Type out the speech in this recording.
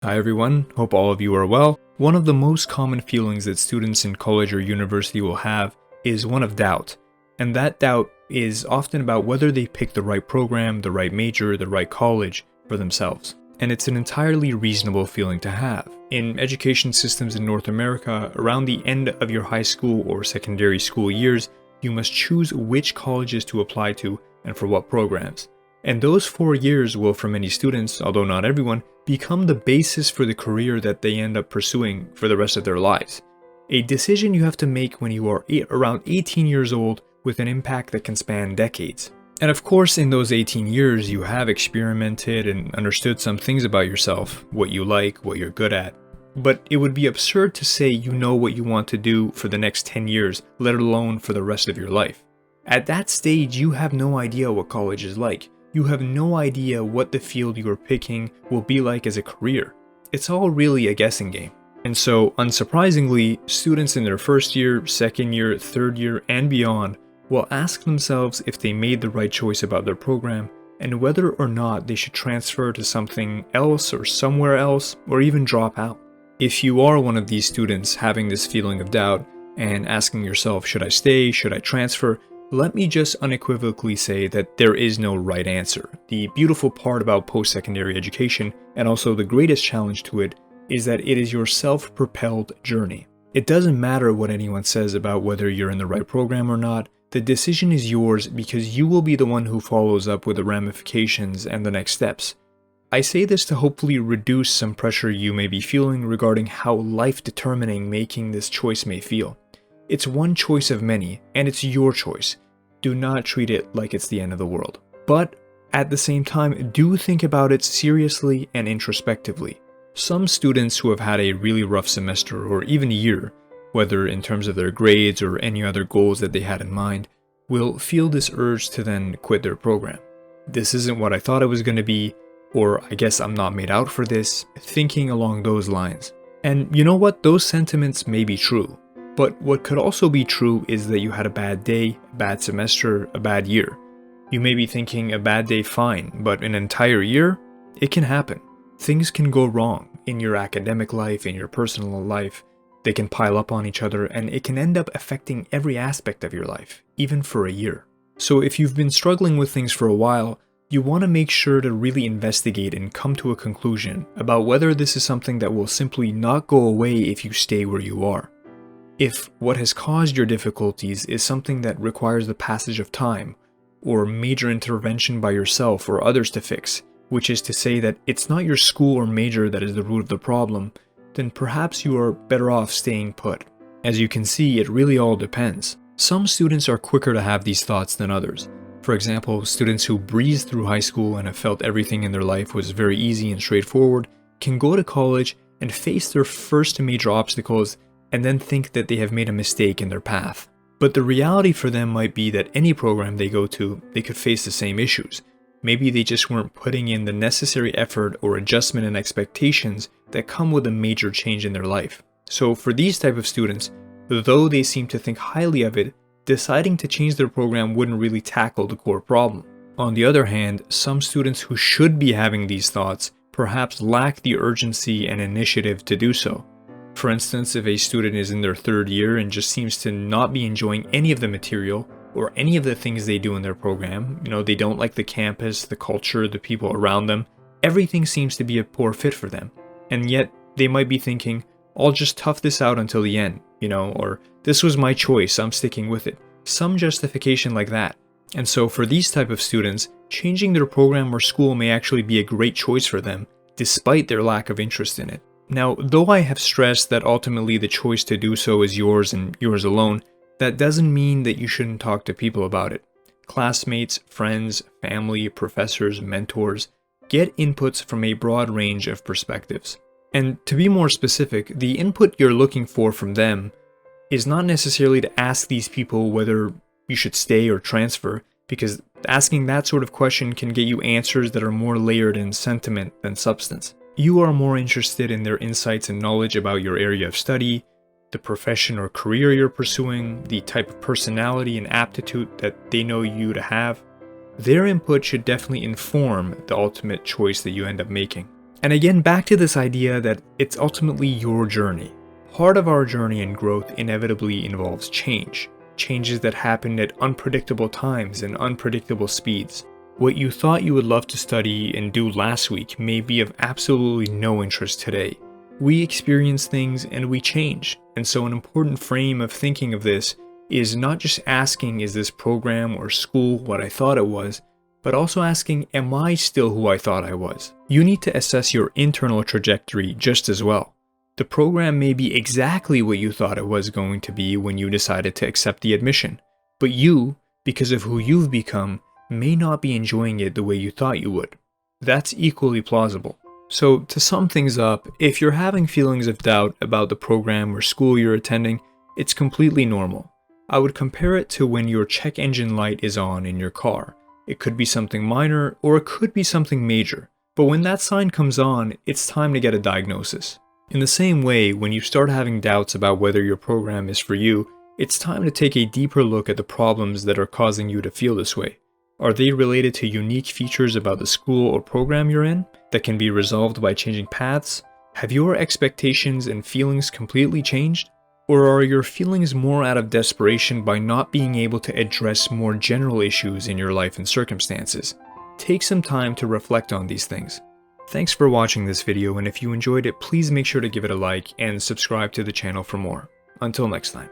Hi everyone, hope all of you are well. One of the most common feelings that students in college or university will have is one of doubt. And that doubt is often about whether they pick the right program, the right major, the right college for themselves. And it's an entirely reasonable feeling to have. In education systems in North America, around the end of your high school or secondary school years, you must choose which colleges to apply to and for what programs. And those 4 years will, for many students, although not everyone, become the basis for the career that they end up pursuing for the rest of their lives. A decision you have to make when you are around 18 years old with an impact that can span decades. And of course, in those 18 years, you have experimented and understood some things about yourself, what you like, what you're good at. But it would be absurd to say you know what you want to do for the next 10 years, let alone for the rest of your life. At that stage, you have no idea what college is like. You have no idea what the field you are picking will be like as a career. It's all really a guessing game. And so, unsurprisingly, students in their first year, second year, third year, and beyond will ask themselves if they made the right choice about their program and whether or not they should transfer to something else or somewhere else or even drop out. If you are one of these students having this feeling of doubt and asking yourself, should I stay, should I transfer? Let me just unequivocally say that there is no right answer. The beautiful part about post-secondary education, and also the greatest challenge to it, is that it is your self-propelled journey. It doesn't matter what anyone says about whether you're in the right program or not. The decision is yours because you will be the one who follows up with the ramifications and the next steps. I say this to hopefully reduce some pressure you may be feeling regarding how life-determining making this choice may feel. It's one choice of many, and it's your choice. Do not treat it like it's the end of the world. But at the same time, do think about it seriously and introspectively. Some students who have had a really rough semester or even year, whether in terms of their grades or any other goals that they had in mind, will feel this urge to then quit their program. This isn't what I thought it was going to be, or I guess I'm not made out for this, thinking along those lines. And you know what? Those sentiments may be true. But what could also be true is that you had a bad day, a bad semester, a bad year. You may be thinking a bad day fine, but an entire year? It can happen. Things can go wrong in your academic life, in your personal life. They can pile up on each other and it can end up affecting every aspect of your life, even for a year. So if you've been struggling with things for a while, you want to make sure to really investigate and come to a conclusion about whether this is something that will simply not go away if you stay where you are. If what has caused your difficulties is something that requires the passage of time, or major intervention by yourself or others to fix, which is to say that it's not your school or major that is the root of the problem, then perhaps you are better off staying put. As you can see, it really all depends. Some students are quicker to have these thoughts than others. For example, students who breezed through high school and have felt everything in their life was very easy and straightforward can go to college and face their first major obstacles and then think that they have made a mistake in their path. But the reality for them might be that any program they go to, they could face the same issues. Maybe they just weren't putting in the necessary effort or adjustment and expectations that come with a major change in their life. So for these type of students, though they seem to think highly of it, deciding to change their program wouldn't really tackle the core problem. On the other hand, some students who should be having these thoughts perhaps lack the urgency and initiative to do so. For instance, if a student is in their third year and just seems to not be enjoying any of the material or any of the things they do in their program, they don't like the campus, the culture, the people around them, everything seems to be a poor fit for them. And yet, they might be thinking, I'll just tough this out until the end, or this was my choice, I'm sticking with it. Some justification like that. And so for these type of students, changing their program or school may actually be a great choice for them, despite their lack of interest in it. Now, though I have stressed that ultimately the choice to do so is yours and yours alone, that doesn't mean that you shouldn't talk to people about it. Classmates, friends, family, professors, mentors, get inputs from a broad range of perspectives. And to be more specific, the input you're looking for from them is not necessarily to ask these people whether you should stay or transfer, because asking that sort of question can get you answers that are more layered in sentiment than substance. You are more interested in their insights and knowledge about your area of study, the profession or career you're pursuing, the type of personality and aptitude that they know you to have. Their input should definitely inform the ultimate choice that you end up making. And again, back to this idea that it's ultimately your journey. Part of our journey and growth inevitably involves change. Changes that happen at unpredictable times and unpredictable speeds. What you thought you would love to study and do last week may be of absolutely no interest today. We experience things and we change, and so an important frame of thinking of this is not just asking, is this program or school what I thought it was, but also asking, am I still who I thought I was? You need to assess your internal trajectory just as well. The program may be exactly what you thought it was going to be when you decided to accept the admission, but you, because of who you've become, may not be enjoying it the way you thought you would. That's equally plausible. So to sum things up, if you're having feelings of doubt about the program or school you're attending, it's completely normal. I would compare it to when your check engine light is on in your car. It could be something minor or it could be something major, but when that sign comes on, it's time to get a diagnosis. In the same way, when you start having doubts about whether your program is for you, it's time to take a deeper look at the problems that are causing you to feel this way. Are they related to unique features about the school or program you're in that can be resolved by changing paths? Have your expectations and feelings completely changed? Or are your feelings more out of desperation by not being able to address more general issues in your life and circumstances? Take some time to reflect on these things. Thanks for watching this video, and if you enjoyed it, please make sure to give it a like and subscribe to the channel for more. Until next time.